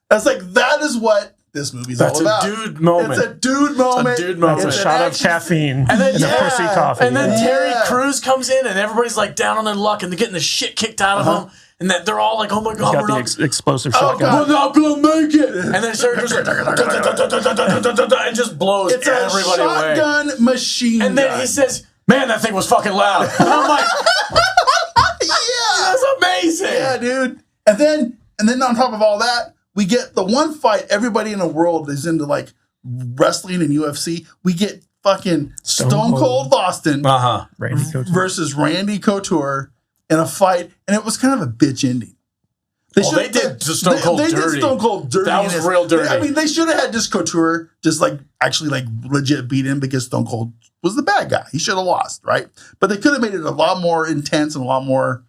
That's like, that is what this movie's That's all a about. dude moment. It's a dude moment. dude moment. It's a an shot of action- caffeine And then and a pussy coffee. And then Yeah. Terry Crews comes in, and everybody's like down on their luck, and they're getting the shit kicked out of them, and that they're all like, "Oh my god, got we're the not, explosive Oh, shotgun. God. we're not gonna make it!" And then Terry Crews like, and just blows It's a everybody away. shotgun machine And then gun. he says, "Man, that thing was fucking loud." And I'm like, yeah. "That's amazing." Yeah, dude. And then on top of all that, we get the one fight everybody in the world is into, like wrestling and UFC. We get fucking Stone Cold Boston Randy Couture. versus Randy Couture in a fight, and it was kind of a bitch ending. They should've- did Stone Cold they dirty. did Stone Cold dirty. That was in this. real dirty. I mean, they should have had just Couture just like actually like legit beat him because Stone Cold was the bad guy. He should have lost, right? But they could have made it a lot more intense and a lot more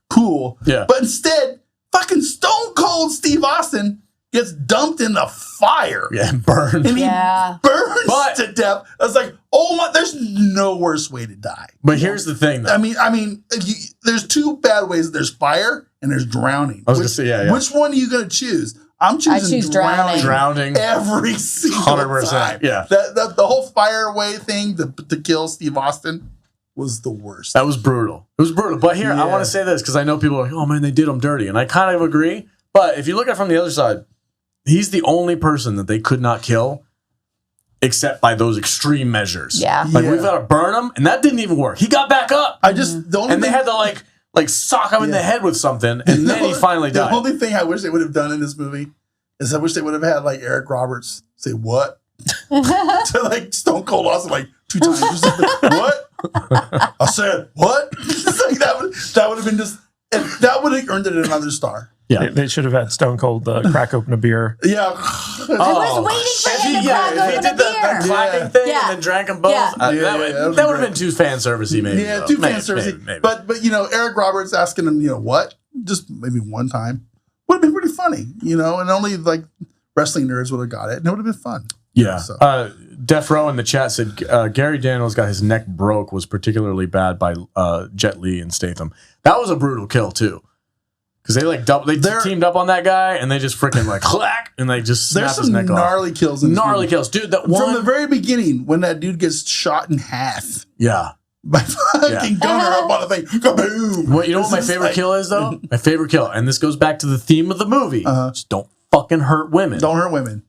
cool. Yeah. But instead, fucking Stone Cold Steve Austin gets dumped in the fire. Yeah, burned. And he Yeah. burns But- to death. I was like, oh my, there's no worse way to die. But here's the thing, though. I mean, there's two bad ways. There's fire and there's drowning. I was gonna say, yeah. Which one are you going to choose? I'm choosing choose drowning. Drowning. every single 100%, time. yeah. The whole fire way thing to kill Steve Austin was the worst. That was brutal. It was brutal. But here, I Yeah. want to say this because I know people are like, oh man, they did him dirty. And I kind of agree. But if you look at it from the other side, he's the only person that they could not kill except by those extreme measures. Yeah. Like, Yeah. we've got to burn him. And that didn't even work. He got back up. I just the only And they thing, had to like sock him in the head with something. And then he finally The died. only thing I wish they would have done in this movie is I wish they would have had like Eric Roberts say what to like Stone Cold Austin like 2 times or something. What? I said what? It's like that would have been just that would have earned it another star. Yeah. They should have had Stone Cold crack open a beer. Yeah. I was waiting for him to crack if he open did a that beer. clapping thing Yeah. and then drank them both, Yeah. that that would would have be been too fan servicey, maybe. Yeah, though. too Maybe, fan servicey. maybe. But Eric Roberts asking him, what? Just maybe one time would have been pretty funny, and only like wrestling nerds would have got it, and it would have been fun. Yeah. So. Def Row in the chat said Gary Daniels got his neck broke was particularly bad by Jet Li and Statham. That was a brutal kill too, because they teamed up on that guy and they just freaking like clack and they just There's snap his some neck gnarly off. kills in this Gnarly movie. kills, dude. That From the one, very beginning when that dude gets shot in half. yeah. by fucking gunner up on the thing. Kaboom! Well, you know what my favorite kill is, though? My favorite kill, and this goes back to the theme of the movie. Just don't fucking hurt women. Don't hurt women.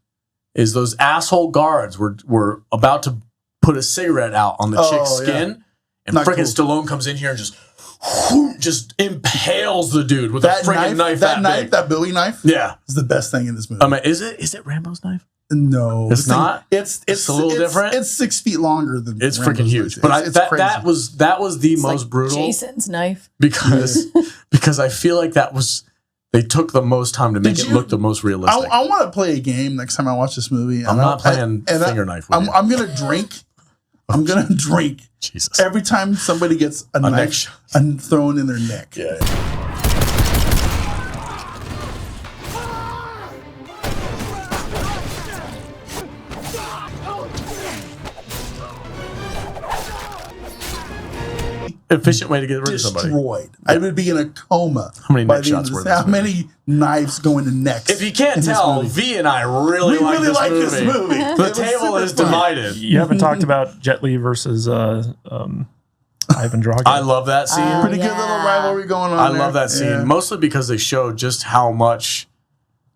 Is those asshole guards were about to put a cigarette out on the chick's skin, and freaking Stallone comes in here and just impales the dude with that freaking knife. That Bowie knife, is the best thing in this movie. I mean, is it Rambo's knife? No, it's not. It's a little different. It's 6 feet longer than. It's Rambo's freaking huge. knife. But It's that was the most brutal. Jason's knife. Because I feel like they took the most time to make it look the most realistic. I want to play a game next time I watch this movie. I'm not playing finger knife with you. I'm gonna drink. I'm gonna drink. Jesus. Every time somebody gets a knife thrown in their neck. Yeah. Efficient way to get rid of somebody. Destroyed. I would be in a coma. How many neck shots were there? How many knives go into necks? If you can't tell, V and I really like this movie. The table is divided. You haven't talked about Jet Li versus Ivan Drago. I love that scene. Pretty good little rivalry going on. I love that scene, mostly because they show just how much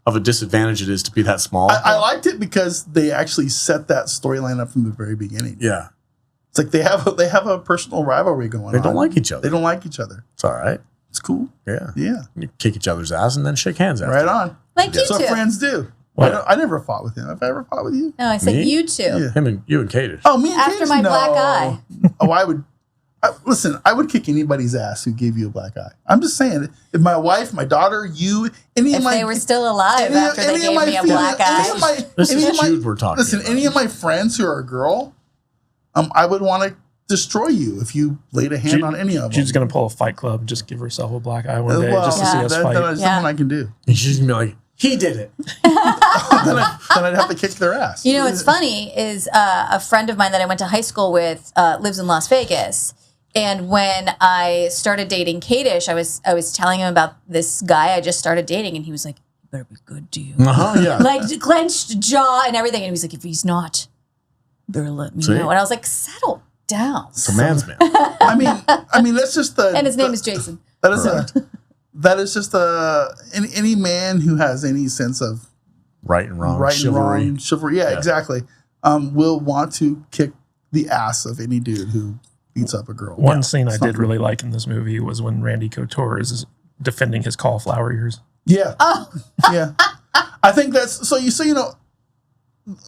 of a disadvantage it is to be that small. I liked it because they actually set that storyline up from the very beginning. Yeah. It's like they have a personal rivalry going on. They don't like each other. They don't like each other. It's all right. It's cool. Yeah. Yeah. You kick each other's ass and then shake hands after. Right on. Like you That's two. what friends do. I never fought with him. Have I ever fought with you? No, I said Me? you two. Yeah. You and Kadish. Oh, me and After Kadish? my No. black eye. Oh, I would. Listen, I would kick anybody's ass who gave you a black eye. I'm just saying, if my wife, my daughter, you, If they were still alive after they gave me a black eye. This is Jude we're talking Listen, about. any of my friends who are a girl, I would want to destroy you if you laid a hand on any of them. She's going to pull a Fight Club and just give herself a black eye one day just to see us fight. That's something I can do. And she's going to be like, he did it. then I'd have to kick their ass. You know what's funny is a friend of mine that I went to high school with lives in Las Vegas. And when I started dating Kadish, I was telling him about this guy I just started dating, and he was like, "You better be good to you." Yeah. Like clenched jaw and everything. And he was like, "If he's not, you better let me know." And I was like, "Settle down." It's a man's man. I mean, that's just the. And his name is Jason. That is just any man who has any sense of right and wrong, chivalry. Yeah, exactly. Will want to kick the ass of any dude who beats up a girl. One scene I did really like in this movie was when Randy Couture is defending his cauliflower ears. Yeah. Oh. Yeah. I think that's so you know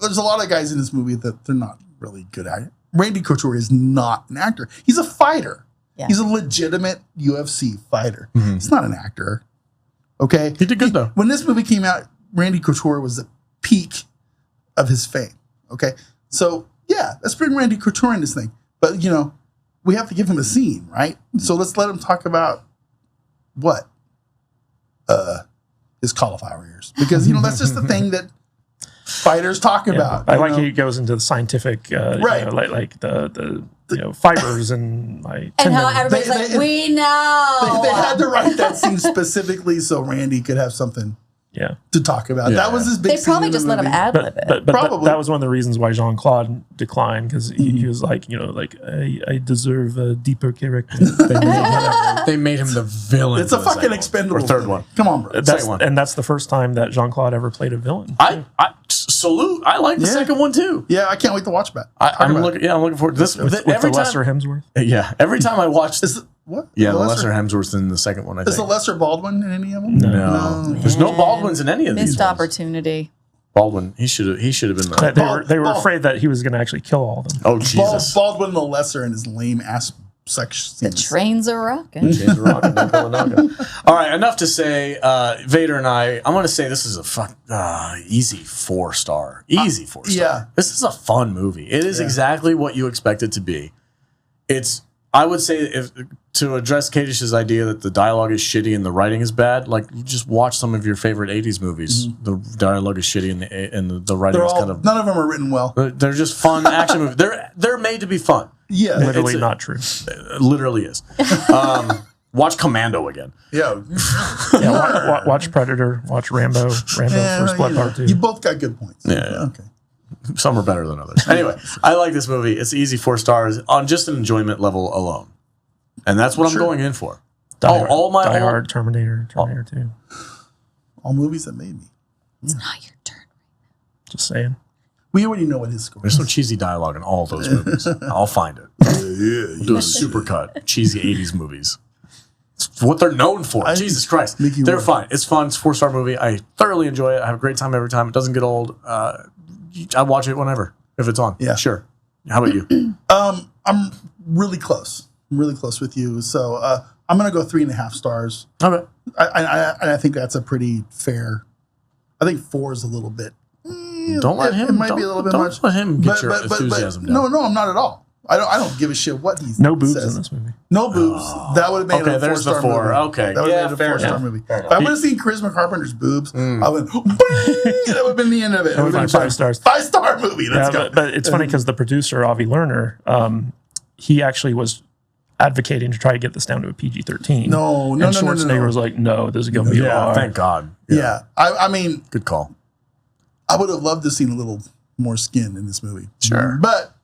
there's a lot of guys in this movie that they're not really good at it. Randy Couture is not an actor. He's a fighter. Yeah. He's a legitimate UFC fighter. Mm-hmm. He's not an actor. Okay? He did good though. When this movie came out, Randy Couture was the peak of his fame. Okay? So, yeah, let's bring Randy Couture in this thing. But, you know, we have to give him a scene, right? So let's let him talk about what? His cauliflower ears. Because, you know, that's just the thing that fighters talk about. I like how he goes into the scientific, right. You know, like the fibers and my and how everybody's we know. They had to write that scene specifically so Randy could have something to talk about. That was his big They probably just let him ad-lib it. But that was one of the reasons why Jean-Claude declined, because he was like, you know, like, I deserve a deeper character. They made him the villain. It's a fucking Expendables. Or third one. Come on, bro. That's the first time that Jean-Claude ever played a villain. I salute. I like the second one too. Yeah, I can't wait to watch that. I'm looking forward to this. With the lesser Hemsworth. Yeah, every time I watch what? Yeah, the lesser Hemsworth in the second one, I think. Is the lesser Baldwin in any of them? No. There's no Baldwins in any of these. Missed opportunity. Baldwin, he should have been the... They were afraid that he was going to actually kill all of them. Oh, Jesus. Baldwin the lesser and his lame ass sex scenes. The trains are rocking. Trains are rocking. All right, enough to say, Vader and I'm going to say this is a easy 4-star. Easy 4-star. Yeah. This is a fun movie. It is exactly what you expect it to be. I would say, to address Kadish's idea that the dialogue is shitty and the writing is bad, like, you just watch some of your favorite 80s movies. Mm-hmm. The dialogue is shitty and the writing is kind of... None of them are written well. They're just fun action movies. They're made to be fun. Yeah. Literally not true. It literally is. Watch Commando again. Yeah. Watch Predator. Watch Rambo. First Blood Part 2. You both got good points. Yeah. Okay. Some are better than others. Anyway, I like this movie. It's easy 4 stars on just an enjoyment level alone. And that's what I'm going in for. Die Hard, Terminator 2. All movies that made me. It's not your turn. Just saying. We already know what his score is. There's no cheesy dialogue in all those movies. I'll find it. We'll do a supercut. Cheesy 80s movies. It's what they're known for. Jesus Christ. They're fine. It's fun. It's a 4-star movie. I thoroughly enjoy it. I have a great time every time. It doesn't get old. I watch it whenever, if it's on. Yeah. Sure. How about you? I'm really close. I'm really close with you. So I'm going to go 3.5 stars. Okay. I think that's a pretty fair. I think 4 is a little bit. Don't let him. It might be a little bit much. Don't let him get your enthusiasm down. No, I'm not at all. I don't give a shit what he No boobs says. in this movie. No boobs. That would have made it a 4-star movie. Okay. That would have made it a 4-star movie. If I would have seen Charisma Carpenter's boobs, I would. That would have been the end of it. That would have been 5 stars. 5-star movie. Let's go. But it's funny because the producer Avi Lerner, he actually was advocating to try to get this down to a PG-13. No. And Schwarzenegger was like, "No, this is going to be R." Thank God. Yeah. I mean, good call. I would have loved to see a little more skin in this movie. Sure. But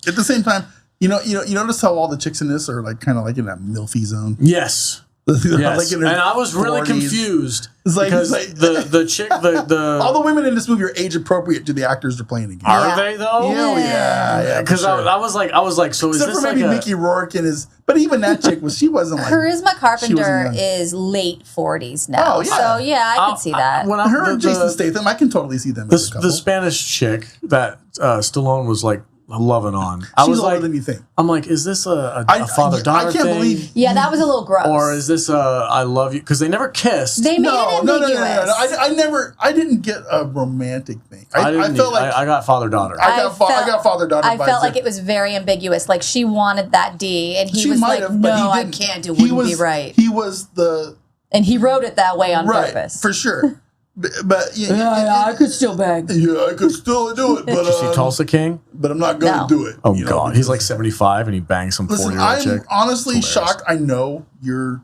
at the same time, you notice how all the chicks in this are like kind of like in that milfy zone. Yes. Yes. Like in and I was really 40s. confused It's because the chick the all the women in this movie are age appropriate to the actors they're playing against. are they though? Yeah. Because I was like, so Except is this for maybe like Mickey Rourke and his, but even that chick she wasn't like Charisma Carpenter young. is late 40s now. Oh, yeah. So yeah, I could see that. when her and Jason Statham. I can totally see them as a couple. the Spanish chick that Stallone was like loving on. She's I was older like, than you think. I'm like, is this a father-daughter I can't thing? believe. Yeah, that was a little gross. Or is this I love you? Because they never kissed. They made No. it ambiguous. I didn't get a romantic thing. I felt like I got father-daughter. I got father-daughter. I felt like it was very ambiguous. Like she wanted that D, and he was like, "No, I can't. It wouldn't be right." He was the and he wrote it that way on right purpose. for sure. But I could still beg. Yeah, I could still do it. But Did you see Tulsa King? But I'm not going to do it. Oh God, he's like 75 and he bangs some 40-year-old I'm chick. honestly shocked. I know your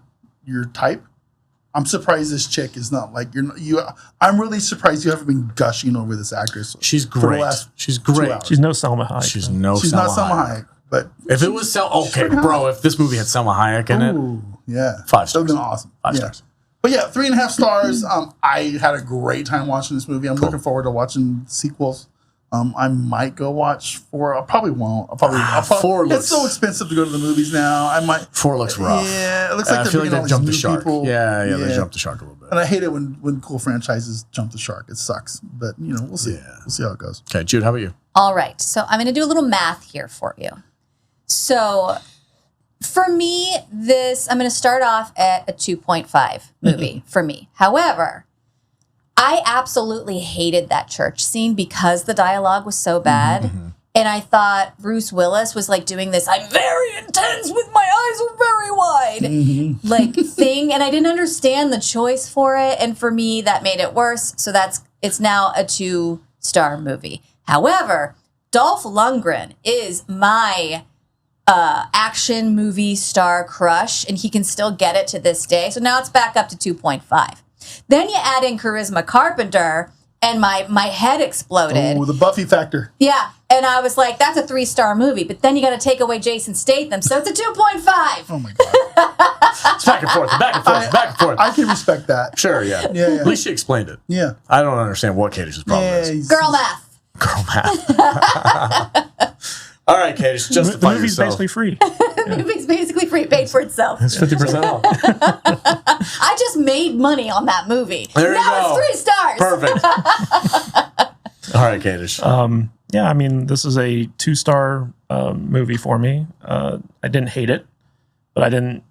type. I'm surprised this chick is not like you. I'm really surprised you haven't been gushing over this actress. She's for the great. last She's 2 great. hours. She's no Selma Hayek. She's not Selma Hayek. But if it was if this movie had Selma Hayek in it, yeah, 5 that would stars. have been awesome. 5 Yeah. stars. But yeah, 3.5 stars. I had a great time watching this movie. I'm looking forward to watching sequels. I might go watch 4. I probably won't. I'll probably 4 looks. It's so expensive to go to the movies now. I might. 4 looks rough. Yeah, it looks like I they're feel like bringing they all jumped the these new shark. people. Yeah, they jumped the shark a little bit. And I hate it when cool franchises jump the shark. It sucks. But we'll see. Yeah. We'll see how it goes. Okay, Jude, how about you? All right. So I'm going to do a little math here for you. So for me, I'm going to start off at a 2.5 movie for me. However, I absolutely hated that church scene because the dialogue was so bad. And I thought Bruce Willis was like doing this, I'm very intense with my eyes are very wide, like thing. And I didn't understand the choice for it. And for me, that made it worse. So it's now a 2-star movie. However, Dolph Lundgren is my action movie star crush, and he can still get it to this day. So now it's back up to 2.5. Then you add in Charisma Carpenter, and my head exploded. Oh, the Buffy factor. Yeah, and I was like, that's a 3-star movie. But then you got to take away Jason Statham, so it's a 2.5. Oh my god. It's back and forth, back and forth, back and forth. I can respect that. Sure, yeah. Yeah. At least she explained it. Yeah. I don't understand what Katie's problem is. Girl math. Girl math. All right, Katie, justify The movie's yourself. basically free. The movie's basically free, paid for itself. It's 50% off. I just made money on that movie. There you now go. it's 3 stars. Perfect. All right, Katie. Yeah, I mean, this is a 2-star movie for me. I didn't hate it, but I didn't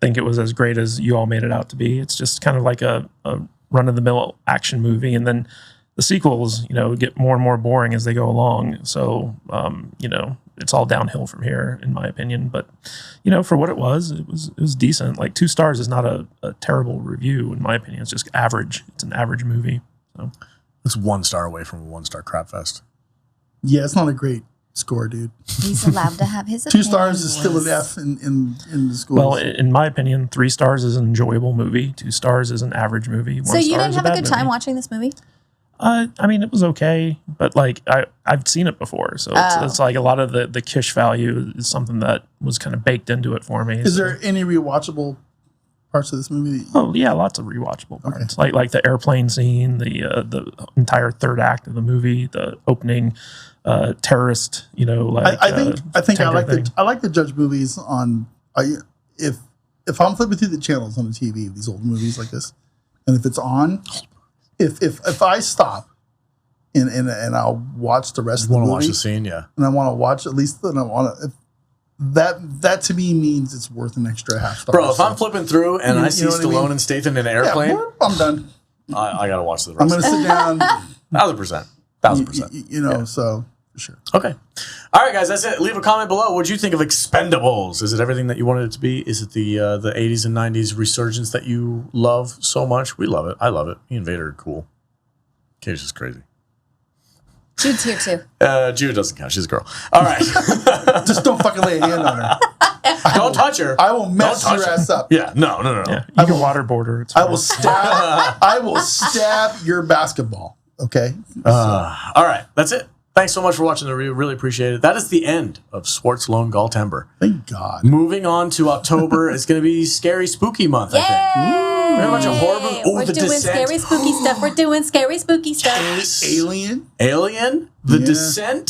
think it was as great as you all made it out to be. It's just kind of like a run-of-the-mill action movie, and then the sequels, get more and more boring as they go along. So, it's all downhill from here, in my opinion. But, for what it was decent. Like 2 stars is not a terrible review, in my opinion. It's just average. It's an average movie. So It's 1 star away from a 1-star crap fest. Yeah, it's not a great score, dude. He's allowed to have his 2 stars is still an F in the schools. Well, in my opinion, 3 stars is an enjoyable movie. 2 stars is an average movie. 1 So you star didn't is have a bad good time movie. watching this movie? I mean, it was okay, but like I've seen it before, so it's like a lot of the kish value is something that was kind of baked into it for me. Is there any rewatchable parts of this movie? Oh yeah, lots of rewatchable parts, like the airplane scene, the entire third act of the movie, the opening terrorist. You know, like I think I like to judge movies on if I'm flipping through the channels on the TV of these old movies like this, and if it's on. If I stop and I'll watch the rest of the movie, want to watch the scene, yeah, and I want to watch at least, and I want to. That to me means it's worth an extra half star. Bro, if I'm flipping through and I see Stallone and Statham in an airplane, yeah, I'm done. I gotta watch the rest. I'm gonna sit down. 1,000%. You know, so for sure. Okay. All right, guys, that's it. Leave a comment below. What did you think of Expendables? Is it everything that you wanted it to be? Is it the 80s and 90s resurgence that you love so much? We love it. I love it. Me and Vader are cool. Kay's just crazy. Jude's here too. Jude doesn't count. She's a girl. All right. Just don't fucking lay a hand on her. Don't touch her. I will mess your ass up. Yeah. No. Yeah, you can waterboard her. I will stab. I will stab your basketball. Okay. All right. That's it. Thanks so much for watching the review. Really appreciate it. That is the end of Schwarzenegger Galtember. Thank God. Moving on to October, it's going to be scary, spooky month, I think. We have a bunch of horror movies. We're doing scary, spooky stuff. We're doing scary, spooky stuff. Alien. The Descent.